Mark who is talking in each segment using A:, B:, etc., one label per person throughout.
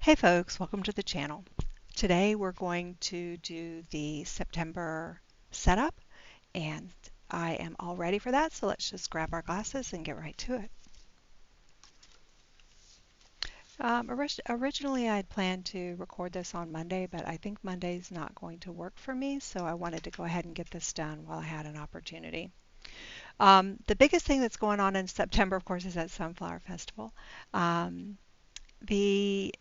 A: Hey folks, welcome to the channel. Today we're going to do the September setup and I am all ready for that, so let's just grab our glasses and get right to it. Originally I had planned to record this on Monday, but I think Monday's not going to work for me, so I wanted to go ahead and get this done while I had an opportunity. The biggest thing that's going on in September, of course, is that Sunflower Festival. Um, the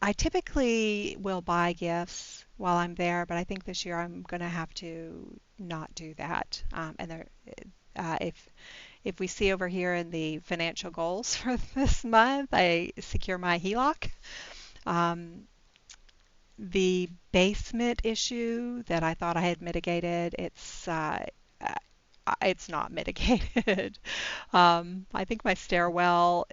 A: I typically will buy gifts while I'm there, but I think this year I'm going to have to not do that. If we see over here in the financial goals for this month, I secure my HELOC. Um, the basement issue that I thought I had mitigated, it's not mitigated. I think my stairwell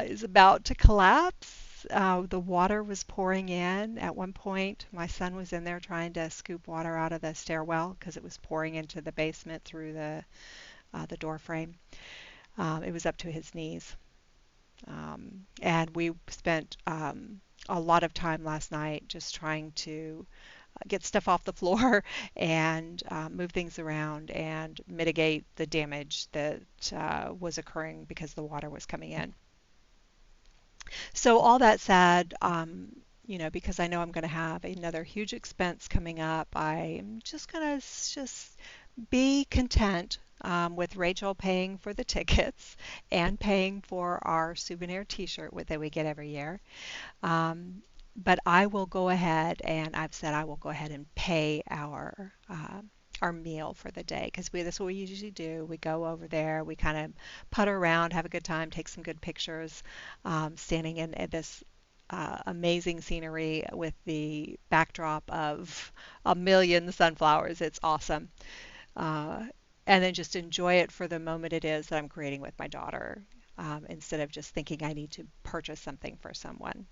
A: is about to collapse. The water was pouring in. At one point, my son was in there trying to scoop water out of the stairwell because it was pouring into the basement through the door frame. It was up to his knees. And we spent a lot of time last night just trying to get stuff off the floor and move things around and mitigate the damage that was occurring because the water was coming in. So all that said, because I know I'm going to have another huge expense coming up, I'm just going to just be content with Rachel paying for the tickets and paying for our souvenir t-shirt that we get every year. But I will go ahead and I've said I will go ahead and pay our meal for the day because that's what we usually do. We go over there, we kind of putter around, have a good time, take some good pictures, standing in this amazing scenery with the backdrop of a million sunflowers. It's awesome. Uh, and then just enjoy it for the moment it is that I'm creating with my daughter, instead of just thinking I need to purchase something for someone.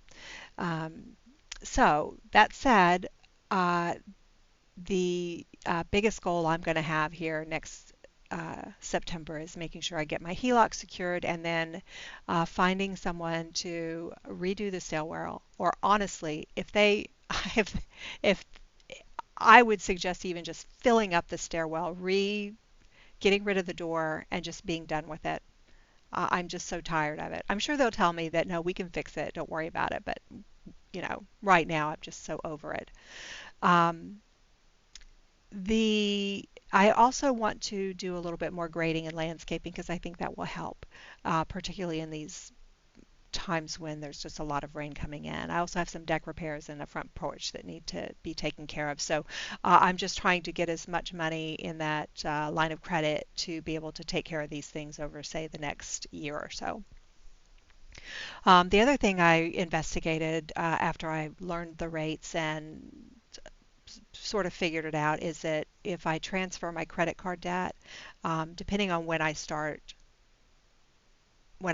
A: Um, so that said, uh, the biggest goal I'm going to have here next September is making sure I get my HELOC secured and then finding someone to redo the stairwell. Or honestly, if if I would suggest even just filling up the stairwell, getting rid of the door, and just being done with it. I'm just so tired of it. I'm sure they'll tell me that no, we can fix it. Don't worry about it. But right now I'm just so over it. Um, I also want to do a little bit more grading and landscaping because I think that will help, particularly in these times when there's just a lot of rain coming in. I also have some deck repairs in the front porch that need to be taken care of. So I'm just trying to get as much money in that line of credit to be able to take care of these things over, say, the next year or so. The other thing I investigated after I learned the rates and sort of figured it out is that if I transfer my credit card debt, depending on when I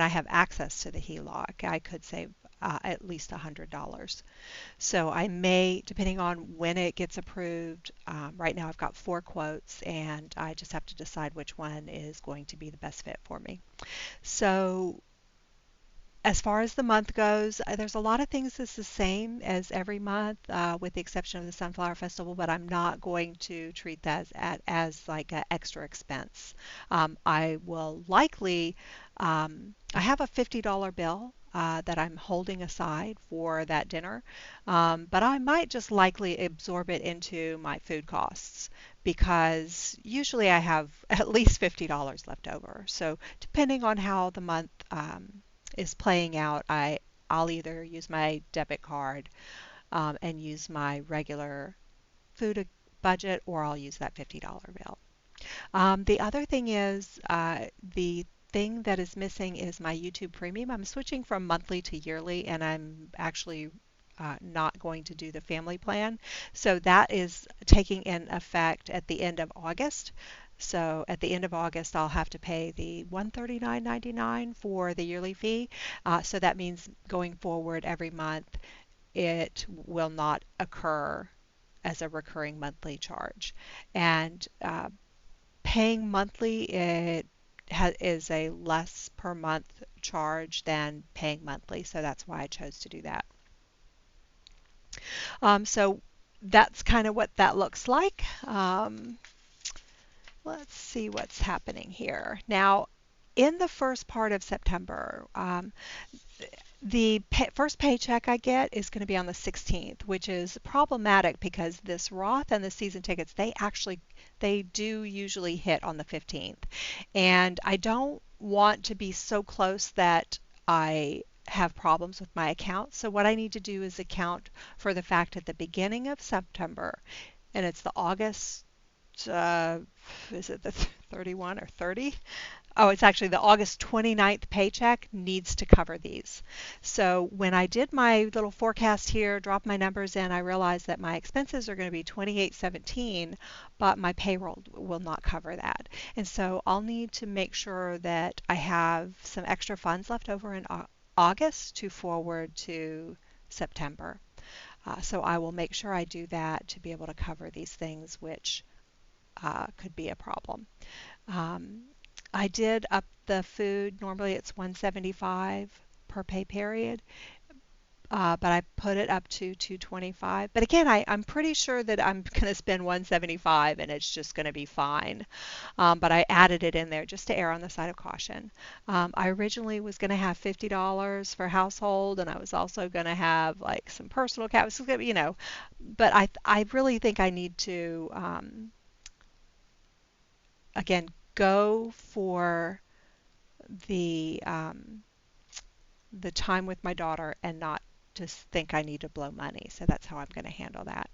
A: have access to the HELOC, I could save at least $100. So I may, depending on when it gets approved, right now I've got 4 quotes and I just have to decide which one is going to be the best fit for me. So as far as the month goes, there's a lot of things that's the same as every month, with the exception of the Sunflower Festival, but I'm not going to treat that as like an extra expense. I will likely, I have a $50 bill that I'm holding aside for that dinner, but I might just likely absorb it into my food costs because usually I have at least $50 left over. So depending on how the month is playing out, I'll either use my debit card and use my regular food budget, or I'll use that $50 bill. The other thing is the thing that is missing is my YouTube Premium. I'm switching from monthly to yearly, and I'm actually not going to do the family plan. So that is taking in effect at the end of August. So at the end of August, I'll have to pay the $139.99 for the yearly fee. So that means going forward every month, it will not occur as a recurring monthly charge. And paying monthly, is a less per month charge than paying monthly. So that's why I chose to do that. So that's kind of what that looks like. Let's see what's happening here. Now, in the first part of September, the first paycheck I get is going to be on the 16th, which is problematic because this Roth and the season tickets, they do usually hit on the 15th. And I don't want to be so close that I have problems with my account. So what I need to do is account for the fact at the beginning of September, and it's the August, uh, is it the 31 or 30? Oh, it's actually the August 29th paycheck needs to cover these. So when I did my little forecast here, dropped my numbers in, I realized that my expenses are going to be 2817, but my payroll will not cover that. And so I'll need to make sure that I have some extra funds left over in August to forward to September. So I will make sure I do that to be able to cover these things, which could be a problem. Um, I did up the food. Normally it's 175 per pay period, but I put it up to 225. But again, I'm pretty sure that I'm going to spend 175 and it's just going to be fine. But I added it in there just to err on the side of caution. I originally was going to have $50 for household, and I was also going to have like some personal caps, but I really think I need to again go for the um, the time with my daughter and not just think I need to blow money. So that's how I'm going to handle that.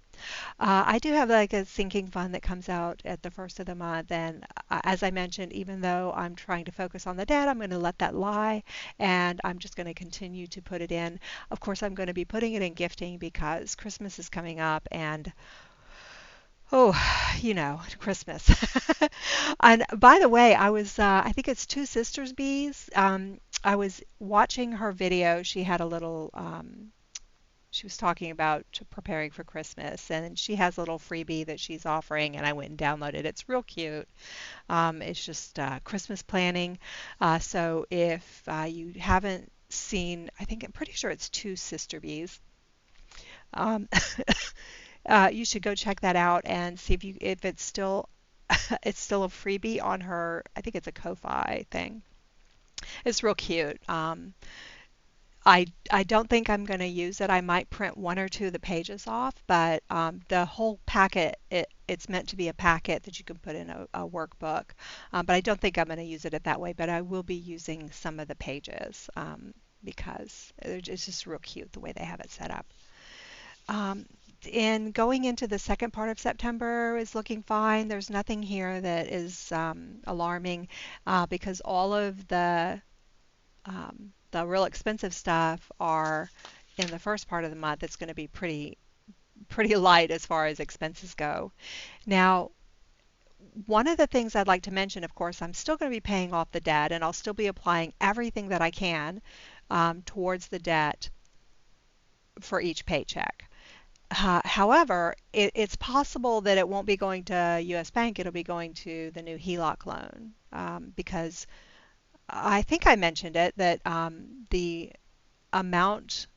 A: I do have like a sinking fund that comes out at the first of the month, and as I mentioned, even though I'm trying to focus on the debt, I'm going to let that lie, and I'm just going to continue to put it in. Of course, I'm going to be putting it in gifting because Christmas is coming up, and oh, Christmas. And by the way, I think it's Two Sisters Bees. I was watching her video. She was talking about preparing for Christmas, and she has a little freebie that she's offering, and I went and downloaded it. It's real cute. It's just Christmas planning. So if you haven't seen, I'm pretty sure it's Two Sister Bees. Um, you should go check that out and see if it's still it's still a freebie on her. I think it's a Ko-fi thing. It's real cute. I don't think I'm going to use it. I might print one or two of the pages off, but the whole packet, it's meant to be a packet that you can put in a workbook. But I don't think I'm going to use it that way, but I will be using some of the pages because it's just real cute the way they have it set up. Um, in going into the second part of September is looking fine. There's nothing here that is alarming because all of the real expensive stuff are in the first part of the month. It's going to be pretty light as far as expenses go. Now, one of the things I'd like to mention, of course, I'm still going to be paying off the debt, and I'll still be applying everything that I can towards the debt for each paycheck. However, it's possible that it won't be going to U.S. Bank. It'll be going to the new HELOC loan because I think I mentioned it that the amount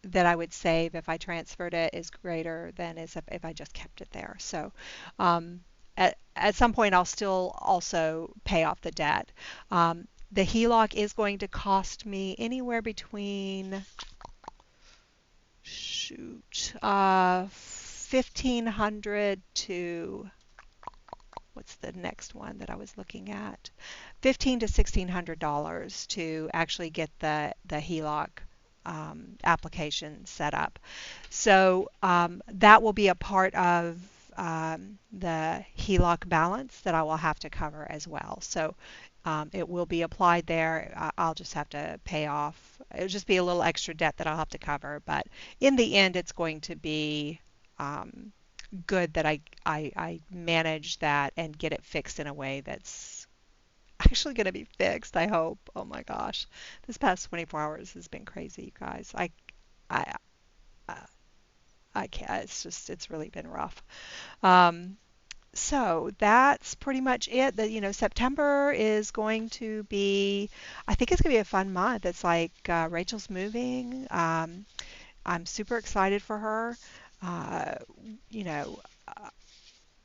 A: that I would save if I transferred it is greater than is if I just kept it there. So um, at some point, I'll still also pay off the debt. The HELOC is going to cost me anywhere between shoot, 1,500 to what's the next one that I was looking at? $1,500 to $1,600 to actually get the HELOC application set up. So that will be a part of the HELOC balance that I will have to cover as well. So it will be applied there. I'll just have to pay off. It'll just be a little extra debt that I'll have to cover. But in the end, it's going to be good that I manage that and get it fixed in a way that's actually going to be fixed, I hope. Oh my gosh. This past 24 hours has been crazy, you guys. I, uh, I can't. It's really been rough. Um, so that's pretty much it. September is going to be, I think it's going to be a fun month. It's like Rachel's moving. I'm super excited for her. Uh, you know,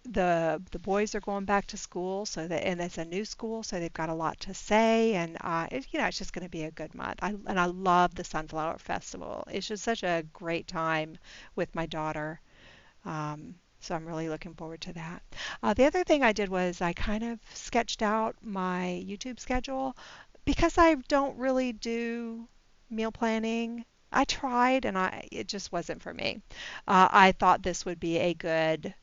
A: the boys are going back to school, so that and it's a new school, so they've got a lot to say, and it's just going to be a good month. I love the Sunflower Festival. It's just such a great time with my daughter. So I'm really looking forward to that. The other thing I did was I kind of sketched out my YouTube schedule because I don't really do meal planning. I tried and it just wasn't for me. I thought this would be a good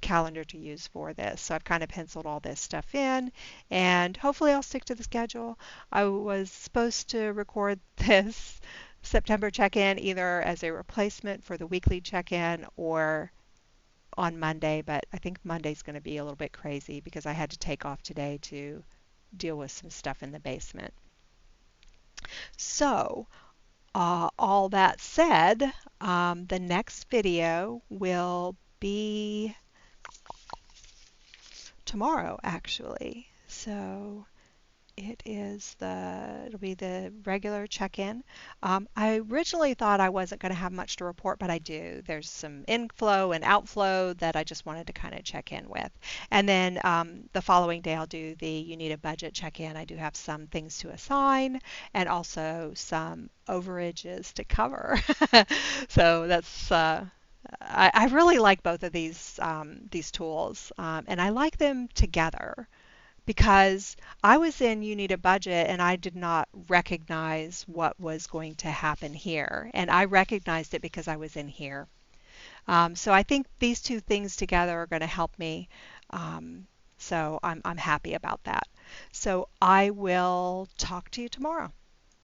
A: calendar to use for this. So I've kind of penciled all this stuff in, and hopefully I'll stick to the schedule. I was supposed to record this September check-in either as a replacement for the weekly check-in or on Monday, but I think Monday's going to be a little bit crazy because I had to take off today to deal with some stuff in the basement. So, all that said, the next video will be tomorrow actually. So it'll be the regular check-in. I originally thought I wasn't going to have much to report, but I do. There's some inflow and outflow that I just wanted to kind of check in with. And then the following day I'll do the you need a budget check-in. I do have some things to assign and also some overages to cover. So that's I really like both of these tools, and I like them together because I was in You Need a Budget and I did not recognize what was going to happen here. And I recognized it because I was in here. So I think these two things together are going to help me. So I'm happy about that. So I will talk to you tomorrow.